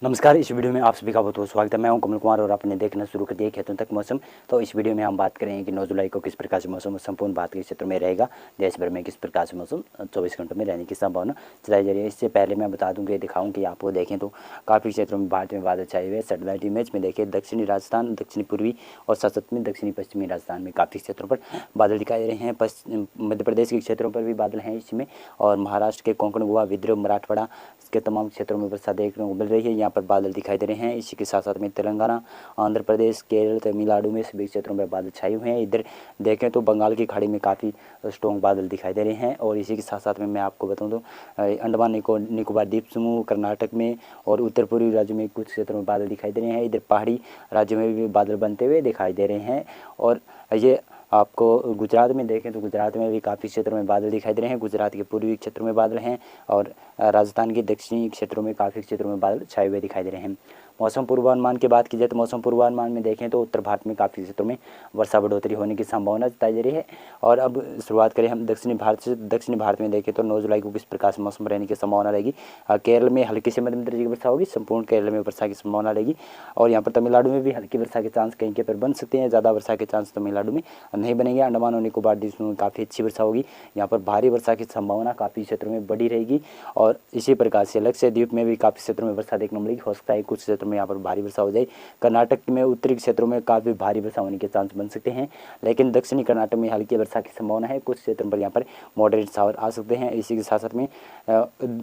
नमस्कार। इस वीडियो में आप सभी का बहुत बहुत स्वागत है। मैं हूं कमल कुमार और आपने देखना शुरू कर दिया खेतों तक मौसम। तो इस वीडियो में हम बात करेंगे कि 9 जुलाई को किस प्रकार से मौसम संपूर्ण भारत के क्षेत्र में रहेगा, देश भर में किस प्रकार से मौसम 24 घंटों में रहने की संभावना जताई जा रही है। इससे पहले मैं बता दूं कि दिखाऊं कि आपको देखें तो काफ़ी क्षेत्रों में भारत में बादल छाए हुए। सैटेलाइट इमेज में देखें दक्षिणी राजस्थान, दक्षिणी पूर्वी और साथ साथ में दक्षिणी पश्चिमी राजस्थान में काफ़ी क्षेत्रों पर बादल दिखाई दे रहे हैं। मध्य प्रदेश के क्षेत्रों पर भी बादल हैं इसमें, और महाराष्ट्र के कोंकण, गोवा, विदर्भ, मराठवाड़ा के तमाम क्षेत्रों में वर्षा देखने को मिल रही है। यहाँ पर बादल दिखाई दे रहे हैं। इसी के साथ साथ में तेलंगाना, आंध्र प्रदेश, केरल, तमिलनाडु में सभी क्षेत्रों में बादल छाए हुए हैं। इधर देखें तो बंगाल की खाड़ी में काफ़ी स्ट्रॉन्ग बादल दिखाई दे रहे हैं। और इसी के साथ साथ में मैं आपको बताऊं तो अंडमान निकोबार द्वीप समूह, कर्नाटक में और उत्तर पूर्वी राज्यों में कुछ क्षेत्रों में बादल दिखाई दे रहे हैं। इधर पहाड़ी राज्यों में भी बादल बनते हुए दिखाई दे रहे हैं। और ये आपको गुजरात में देखें तो गुजरात में भी काफ़ी क्षेत्रों में बादल दिखाई दे रहे हैं। गुजरात के पूर्वी क्षेत्रों में बादल हैं और राजस्थान के दक्षिणी क्षेत्रों में काफ़ी क्षेत्रों में बादल छाए हुए दिखाई दे रहे हैं। मौसम पूर्वानुमान की बात की जाए तो मौसम पूर्वानुमान में देखें तो उत्तर भारत में काफ़ी क्षेत्रों में वर्षा बढ़ोतरी होने की संभावना जताई जा रही है। और अब शुरुआत करें हम दक्षिणी भारत से। दक्षिणी भारत में देखें तो 9 जुलाई को किस प्रकार से मौसम रहने की संभावना रहेगी। केरल में हल्की से मध्यम दर्जे की वर्षा होगी, संपूर्ण केरल में वर्षा की संभावना रहेगी। और यहाँ पर तमिलनाडु में भी हल्की वर्षा के चांस कहीं के पर बन सकते हैं, ज़्यादा वर्षा के चांस तमिलनाडु में नहीं बनेंगे। अंडमान और निकोबार द्वीप में काफ़ी अच्छी वर्षा होगी। यहाँ पर भारी वर्षा की संभावना काफ़ी क्षेत्रों में बढ़ी रहेगी। और इसी प्रकार से लक्षद्वीप में भी काफ़ी क्षेत्रों में वर्षा देखने को मिलेगी। हो सकता है कुछ क्षेत्रों में यहाँ पर भारी वर्षा हो जाए। कर्नाटक में उत्तरी क्षेत्रों में काफ़ी भारी वर्षा होने के चांस बन सकते हैं, लेकिन दक्षिणी कर्नाटक में हल्की वर्षा की संभावना है। कुछ क्षेत्रों पर यहाँ पर मॉडरेट शावर आ सकते हैं। इसी के साथ साथ में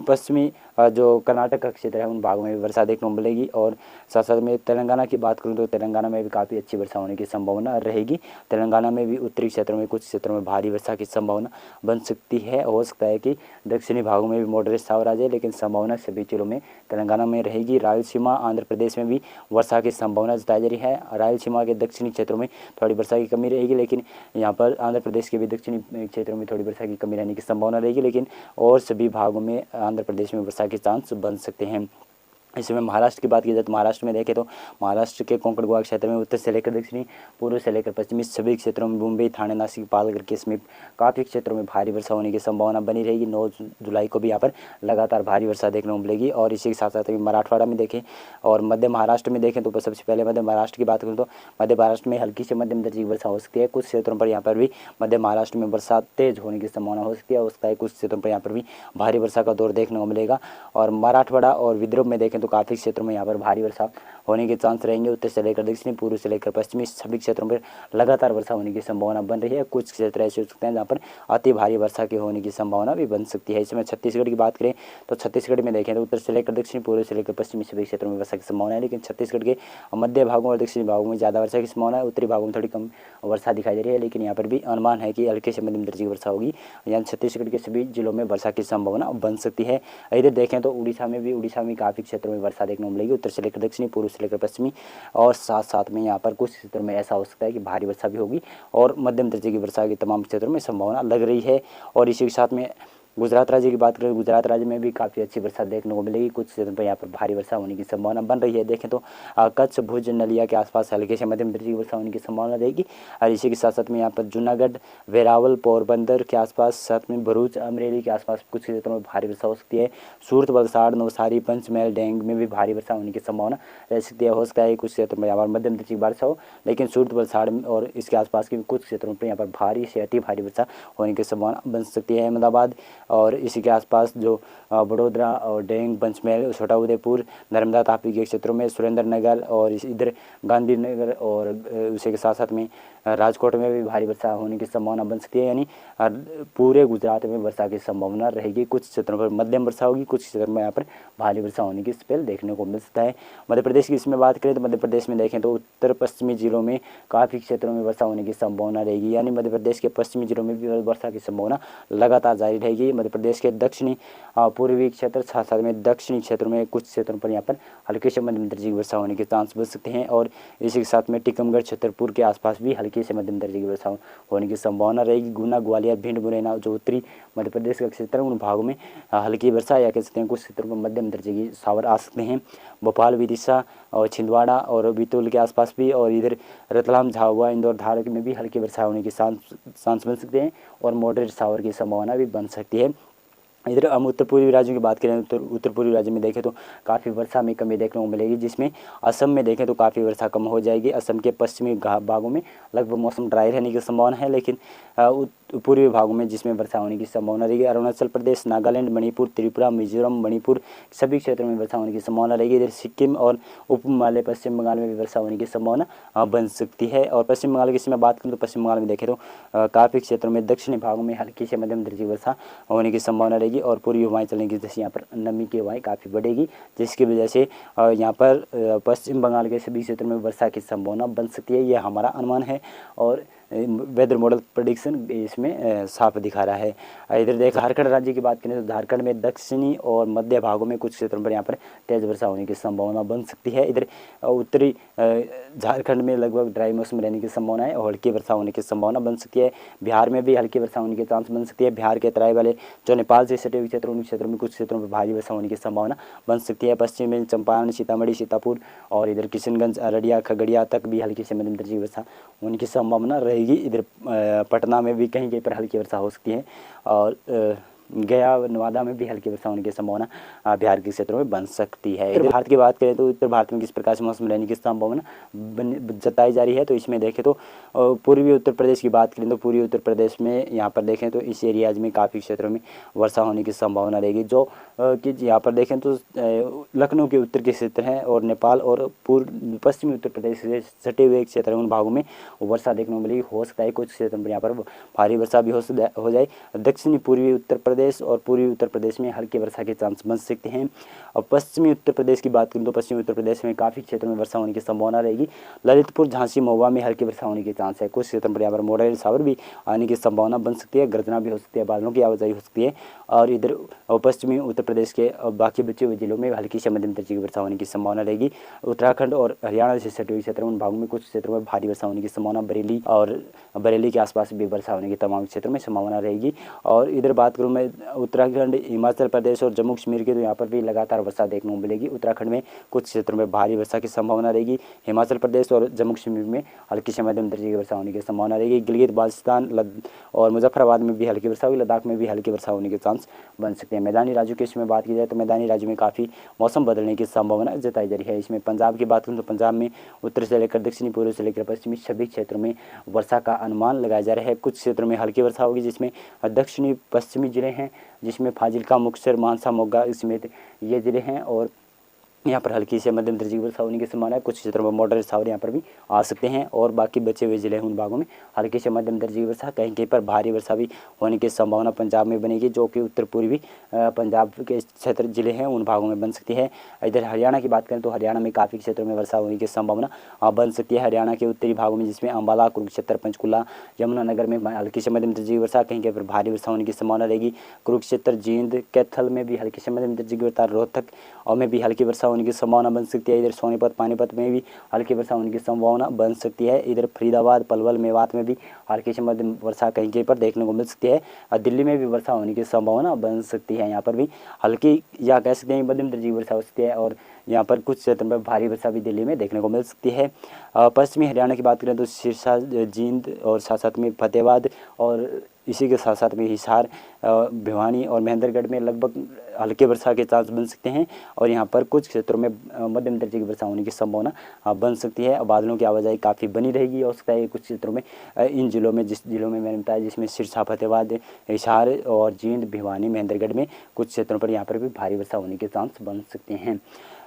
पश्चिमी जो कर्नाटक का क्षेत्र है उन भागों में भी वर्षा देखने को मिलेगी। और साथ साथ में तेलंगाना की बात करूँ तो तेलंगाना में भी काफ़ी अच्छी वर्षा होने की संभावना रहेगी। तेलंगाना में भी उत्तरी क्षेत्रों में कुछ क्षेत्रों में भारी वर्षा की संभावना बन सकती है। हो सकता है कि दक्षिणी भागों में भी मॉडरेट शावर आ जाए, लेकिन संभावना सभी जिलों में तेलंगाना में रहेगी। रायलसीमा, आंध्र प्रदेश में भी वर्षा की संभावना जताई जा रही है। रायलसीमा के दक्षिणी क्षेत्रों में थोड़ी वर्षा की कमी रहेगी, लेकिन यहाँ पर आंध्र प्रदेश के भी दक्षिणी क्षेत्रों में थोड़ी वर्षा की कमी रहने की संभावना रहेगी। लेकिन और सभी भागों में आंध्र प्रदेश में वर्षा के चांस बन सकते हैं। इसमें महाराष्ट्र की बात की जाए तो महाराष्ट्र में देखें तो महाराष्ट्र के कोंकण गोवा क्षेत्र में उत्तर से लेकर दक्षिणी, पूर्व से लेकर पश्चिमी सभी क्षेत्रों में मुंबई, ठाणे, नासिक, पालघर के समीप काफ़ी क्षेत्रों में भारी वर्षा होने की संभावना बनी रहेगी। 9 जुलाई को भी यहाँ पर लगातार भारी वर्षा देखने को मिलेगी। और इसी के साथ साथ मराठवाड़ा में देखें और मध्य महाराष्ट्र में देखें तो सबसे पहले मध्य महाराष्ट्र की बात करूँ तो मध्य महाराष्ट्र में हल्की से मध्यम दर्जे की वर्षा हो सकती है। कुछ क्षेत्रों पर यहाँ पर भी मध्य महाराष्ट्र में वर्षा तेज होने की संभावना हो सकती है। हो सकता है कुछ क्षेत्रों पर यहाँ पर भी भारी वर्षा का दौर देखने को मिलेगा। और मराठवाड़ा और विदर्भ में देखें तो काफ़ी क्षेत्रों में यहाँ पर भारी वर्षा होने के चांस रहेंगे। उत्तर से लेकर दक्षिणी, पूर्व से लेकर पश्चिमी सभी क्षेत्रों पर लगातार वर्षा होने की संभावना बन रही है। कुछ क्षेत्र ऐसे हो सकते हैं जहाँ पर अति भारी वर्षा की होने की संभावना भी बन सकती है। इसमें छत्तीसगढ़ की बात करें तो छत्तीसगढ़ में देखें तो उत्तर से लेकर दक्षिणी, पूर्व से लेकर पश्चिमी सभी क्षेत्रों में वर्षा की संभावना है। लेकिन छत्तीसगढ़ के मध्य भागों और दक्षिणी भागों में ज़्यादा वर्षा की संभावना है। उत्तरी भागों में थोड़ी कम वर्षा दिखाई दे रही है, लेकिन यहाँ पर भी अनुमान है कि हल्के से मध्यम दर्जे की वर्षा होगी। यानी छत्तीसगढ़ के सभी जिलों में वर्षा की संभावना बन सकती है। इधर देखें तो उड़ीसा में काफ़ी क्षेत्रों में वर्षा देखने को मिलेगी। उत्तर से लेकर दक्षिणी, पूर्व से लेकर पश्चिमी, और साथ साथ में यहाँ पर कुछ क्षेत्रों में ऐसा हो सकता है कि भारी वर्षा भी होगी और मध्यम दर्जे की वर्षा की तमाम क्षेत्रों में संभावना लग रही है। और इसी के साथ में गुजरात राज्य की बात करें, गुजरात राज्य में भी काफ़ी अच्छी वर्षा देखने को मिलेगी। कुछ क्षेत्रों पर यहाँ पर भारी वर्षा होने की संभावना बन रही है। देखें तो कच्छ, भुज, नलिया के आसपास हल्के से मध्यम दर्जे की वर्षा होने की संभावना रहेगी। और इसी के साथ साथ में यहाँ पर जूनागढ़, वेरावल, पोरबंदर के आसपास, साथ में भरूच, अमरेली के आसपास कुछ क्षेत्रों में भारी वर्षा हो सकती है। सूरत, वलसाड़, नवसारी, पंचमहल, डेंग में भी भारी वर्षा होने की संभावना रह सकती है। हो सकता है कुछ क्षेत्रों में यहाँ पर मध्यम दर्जे की वर्षा हो, लेकिन सूरत, वलसाड़ और इसके आसपास के कुछ क्षेत्रों पर यहाँ पर भारी से अति भारी वर्षा होने की संभावना बन सकती है। अहमदाबाद और इसी के आसपास जो बड़ोदरा और डेंग, पंचमहल, छोटा उदयपुर, नर्मदा तापी के क्षेत्रों में, सुरेंद्र नगर और इधर गांधीनगर और उसी के साथ साथ में राजकोट में भी भारी वर्षा होने की संभावना बन सकती है। यानी पूरे गुजरात में वर्षा की संभावना रहेगी। कुछ क्षेत्रों पर मध्यम वर्षा होगी, कुछ क्षेत्रों में यहाँ पर भारी वर्षा होने की स्पेल देखने को मिल सकता है। मध्य प्रदेश की इसमें बात करें तो मध्य प्रदेश में देखें तो उत्तर पश्चिमी जिलों में काफ़ी क्षेत्रों में वर्षा होने की संभावना रहेगी। यानी मध्य प्रदेश के पश्चिमी जिलों में भी वर्षा की संभावना लगातार जारी रहेगी। मध्य प्रदेश के दक्षिणी, पूर्वी क्षेत्र, साथ साथ में दक्षिणी क्षेत्रों में कुछ क्षेत्रों पर यहाँ पर हल्के से मध्यम दर्जे की वर्षा होने के चांस बन सकते हैं। और इसी के साथ में टीकमगढ़, छतरपुर के आसपास भी हल्की से मध्यम दर्जे की वर्षा होने की संभावना रहेगी। गुना, ग्वालियर, भिंड, मुरैना जो उत्तरी मध्य प्रदेश का क्षेत्र है उन भागों में हल्की वर्षा या कह सकते हैं कुछ क्षेत्रों में मध्यम दर्जे की शावर आ सकते हैं। भोपाल, विदिशा और छिंदवाड़ा और बैतूल के आसपास भी, और इधर रतलाम, झाबुआ, इंदौर, धार में भी हल्की वर्षा होने के चांस बन सकते हैं और मॉडरेट शावर की संभावना भी बन सकती है। इधर हम उत्तर पूर्वी राज्यों की बात करें तो उत्तर पूर्वी राज्य में देखें तो काफ़ी वर्षा में कमी देखने को मिलेगी, जिसमें असम में देखें तो काफ़ी वर्षा कम हो जाएगी। असम के पश्चिमी भागों में लगभग मौसम ड्राई रहने की संभावना है, लेकिन पूर्वी भागों में जिसमें वर्षा होने की संभावना रहेगी। अरुणाचल प्रदेश, नागालैंड, मणिपुर, त्रिपुरा, मिजोरम, मणिपुर सभी क्षेत्रों में वर्षा होने की संभावना रहेगी। इधर सिक्किम और उप हिमालय पश्चिम बंगाल में भी वर्षा होने की संभावना बन सकती है। और पश्चिम बंगाल की मैं बात करूँ तो पश्चिम बंगाल में देखें तो काफ़ी क्षेत्रों में दक्षिणी भागों में हल्की से मध्यम दर्जे की वर्षा होने की संभावना रहेगी और पूर्वी हवाएं चलने की वजह से यहाँ पर नमी की हवाएं काफ़ी बढ़ेगी, जिसकी वजह से यहाँ पर पश्चिम बंगाल के सभी क्षेत्रों में वर्षा की संभावना बन सकती है। यह हमारा अनुमान है और वेदर मॉडल प्रेडिक्शन इसमें साफ दिखा रहा है। इधर देख झारखंड राज्य की बात करें तो झारखंड में दक्षिणी और मध्य भागों में कुछ क्षेत्रों पर यहाँ पर तेज वर्षा होने की संभावना बन सकती है। इधर उत्तरी झारखंड में लगभग ड्राई मौसम रहने की संभावना है और हल्की वर्षा होने की संभावना बन सकती है। बिहार में भी हल्की वर्षा होने के चांस बन सकती है। बिहार के तराई वाले जो नेपाल से सटे हुए क्षेत्रों उन क्षेत्रों में कुछ क्षेत्रों पर भारी वर्षा होने की संभावना बन सकती है। पश्चिम में चंपारण, सीतामढ़ी, सीतापुर और इधर किशनगंज, अररिया, खगड़िया तक भी हल्की से मध्यम दर्जे की वर्षा होने की संभावना रहेगी। इधर पटना में भी कहीं कहीं पर हल्की वर्षा हो सकती है और गया, नवादा में भी हल्की वर्षा होने की संभावना बिहार के क्षेत्रों में बन सकती है। इधर भारत की बात करें तो उत्तर भारत में किस प्रकार से मौसम रहने की संभावना जताई जा रही है, तो इसमें देखें तो पूर्वी उत्तर प्रदेश की बात करें तो पूर्वी उत्तर प्रदेश में यहाँ पर देखें तो इस एरियाज में काफ़ी क्षेत्रों में वर्षा होने की संभावना रहेगी। जो कि यहाँ पर देखें तो लखनऊ के उत्तर के क्षेत्र हैं और नेपाल और पश्चिमी उत्तर प्रदेश से सटे हुए क्षेत्र हैं, उन भागों में वर्षा देखने को मिलेगी। हो सकता है कुछ क्षेत्रों पर यहाँ पर भारी वर्षा भी हो जाए। दक्षिणी पूर्वी उत्तर प्रदेश और पूर्वी उत्तर प्रदेश में हल्की वर्षा के चांस बन सकते हैं। और पश्चिमी उत्तर प्रदेश की बात करें तो पश्चिमी उत्तर प्रदेश में काफ़ी क्षेत्रों में वर्षा होने की संभावना रहेगी। ललितपुर, झांसी, महुआ में हल्की वर्षा होने के चांस है। कुछ क्षेत्रों पर यहाँ पर मॉडरेट शावर भी आने की संभावना बन सकती है। गर्जना भी हो सकती है, बादलों की आवाजाही हो सकती है। और इधर पश्चिमी उत्तर प्रदेश के बाकी बचे हुए जिलों में हल्की से मध्यम दर्जे की वर्षा होने की संभावना रहेगी। उत्तराखंड और हरियाणा से सटे हुए क्षेत्र उन भागों में कुछ क्षेत्रों में भारी वर्षा होने की संभावना, बरेली के आसपास भी वर्षा होने की तमाम क्षेत्रों में संभावना रहेगी। और इधर बात करूँ मैं उत्तराखंड, हिमाचल प्रदेश और जम्मू कश्मीर की, तो यहाँ पर भी लगातार वर्षा देखने को मिलेगी। उत्तराखंड में कुछ क्षेत्रों में भारी वर्षा की संभावना रहेगी। हिमाचल प्रदेश और जम्मू कश्मीर में हल्की से मध्यम दर्जे की वर्षा होने की संभावना रहेगी। गिलगित बाल्टिस्तान और मुजफ्फराबाद में भी हल्की वर्षा होगी। लद्दाख में भी हल्की वर्षा होने के चांस बन सकते हैं। मैदानी राज्यों की इसमें बात की जाए तो मैदानी राज्यों में काफ़ी मौसम बदलने की संभावना जताई जा रही है। इसमें पंजाब की बात करूँ तो पंजाब में उत्तर से लेकर दक्षिणी, पूर्व से लेकर पश्चिमी सभी क्षेत्रों में वर्षा का अनुमान लगाया जा रहा है। कुछ क्षेत्रों में हल्की वर्षा होगी, जिसमें दक्षिणी पश्चिमी जिले हैं, जिसमें फाजिल्का, मुक्तसर, मानसा, मोगा समेत ये जिले हैं और यहाँ पर हल्की से मध्यम दर्जे की वर्षा होने की संभावना है। कुछ क्षेत्रों में मॉडरेट शावर यहाँ पर भी आ सकते हैं और बाकी बचे हुए जिले हैं उन भागों में हल्की से मध्यम दर्जे की वर्षा, कहीं कहीं पर भारी वर्षा भी होने की संभावना पंजाब में बनेगी, जो कि उत्तर पूर्वी पंजाब के क्षेत्र जिले हैं उन भागों में बन सकती है। इधर हरियाणा की बात करें तो हरियाणा में काफ़ी क्षेत्रों में वर्षा होने की संभावना बन सकती है। हरियाणा के उत्तरी भागों में जिसमें अम्बाला, कुरुक्षेत्र, पंचकुला, यमुनानगर में हल्की से मध्यम दर्जे की वर्षा, कहीं कहीं पर भारी वर्षा होने की संभावना रहेगी। कुरुक्षेत्र, जींद, कैथल में भी हल्की से मध्यम दर्जे की वर्षा, रोहतक और में भी हल्की वर्षा होने की संभावना बन सकती है। इधर सोनीपत, पानीपत में भी हल्की वर्षा होने की संभावना बन सकती है। इधर फरीदाबाद, पलवल, मेवात में भी हल्की से मध्यम वर्षा कहीं कहीं पर देखने को मिल सकती है। और दिल्ली में भी वर्षा होने की संभावना बन सकती है। यहाँ पर भी हल्की या कह सकते हैं मध्यम दर्जे की वर्षा हो सकती है और यहाँ पर कुछ क्षेत्रों में भारी वर्षा भी दिल्ली में देखने को मिल सकती है। पश्चिमी हरियाणा की बात करें तो सिरसा, जींद और साथ साथ में फतेहाबाद और इसी के साथ साथ में हिसार, भिवानी और महेंद्रगढ़ में लगभग हल्के वर्षा के चांस बन सकते हैं और यहाँ पर कुछ क्षेत्रों में मध्यम दर्जे की वर्षा होने की संभावना बन सकती है। बादलों की आवाजाही काफ़ी बनी रहेगी हो सकता है कुछ क्षेत्रों में इन जिलों में, जिस जिलों में मैंने बताया, जिसमें सिरसा, फतेहाबाद, हिसार और जींद, भिवानी, महेंद्रगढ़ में कुछ क्षेत्रों पर यहाँ पर भी भारी वर्षा होने के चांस बन सकते हैं।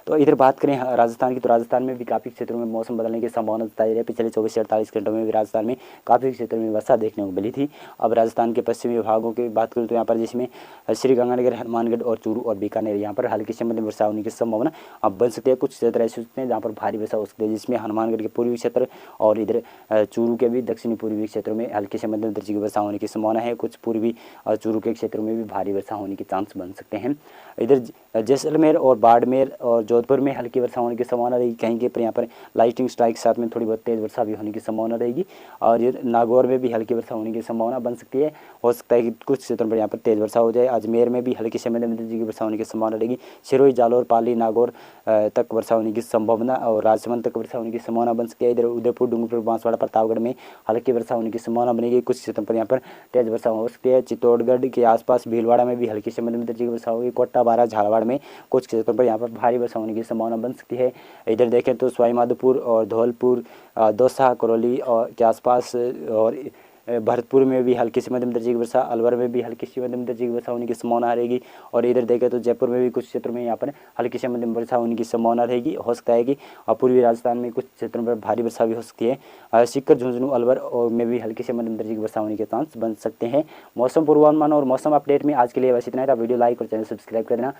तो इधर बात करें राजस्थान की, तो राजस्थान में भी काफ़ी क्षेत्रों में मौसम बदलने की संभावना बताई जा रही है। पिछले 24 से 48 घंटों में भी राजस्थान में काफ़ी क्षेत्रों में वर्षा देखने को मिली थी। अब राजस्थान के पश्चिमी विभागों की बात करूँ तो यहाँ पर जिसमें श्रीगंगानगर, हनुमानगढ़ और चूरू और बीकानेर, यहाँ पर हल्की से मध्यम वर्षा होने की संभावना अब बन सकती है। कुछ क्षेत्र ऐसे होते हैं जहाँ पर भारी वर्षा हो सकती है, जिसमें हनुमानगढ़ के पूर्वी क्षेत्र और इधर चूरू के भी दक्षिणी पूर्वी क्षेत्रों में हल्की से मध्यम दर्जे की वर्षा होने की संभावना है। कुछ पूर्वी और चूरू के क्षेत्रों में भी भारी वर्षा होने के चांस बन सकते हैं। इधर जैसलमेर और बाड़मेर और जोधपुर में हल्की वर्षा होने की संभावना रहेगी। कहीं पर यहाँ पर लाइटिंग स्ट्राइक साथ में थोड़ी बहुत तेज़ वर्षा भी होने की संभावना रहेगी। और ये नागौर में भी हल्की वर्षा होने की संभावना बन सकती है। हो सकता है कि कुछ क्षेत्रों पर यहाँ पर तेज़ वर्षा हो जाए। अजमेर में भी हल्की से मध्यम दर्जे की वर्षा होने की संभावना रहेगी। सिरोही, जालौर, पाली, नागौर तक वर्षा होने की संभावना और राजसमंद तक वर्षा होने की संभावना बन सकती है। इधर उदयपुर, डूंगरपुर, बांसवाड़ा, प्रतापगढ़ में हल्की वर्षा होने की संभावना बनेगी। कुछ क्षेत्रों पर यहाँ पर तेज़ वर्षा हो सकती है। चित्तौड़गढ़ के आसपास भीलवाड़ा में भी हल्की से मध्यम दर्जे की वर्षा होगी। कोटा, बारा, झालावाड़ में कुछ क्षेत्रों पर यहाँ पर भारी वर्षा होने की संभावना बन सकती है। इधर देखें तो सवाईमाधोपुर और धौलपुर, दौसा, करौली और के आसपास और भरतपुर में भी हल्की से मध्यम दर्जे की वर्षा, अलवर में भी हल्की सी मध्यम दर्जे की वर्षा होने की संभावना रहेगी। और इधर देखें तो जयपुर में भी कुछ क्षेत्रों में यहाँ पर हल्की से मध्यम वर्षा होने की संभावना रहेगी। हो सकता है कि पूर्वी राजस्थान में कुछ क्षेत्रों पर भारी वर्षा भी हो सकती है। सीकर, झुंझुनू, अलवर और में भी हल्की से मध्यम दर्जे की वर्षा होने के चांस बन सकते हैं। मौसम पूर्वानुमान और मौसम अपडेट में आज के लिए बस इतना ही था। वीडियो लाइक और चैनल सब्सक्राइब कर देना।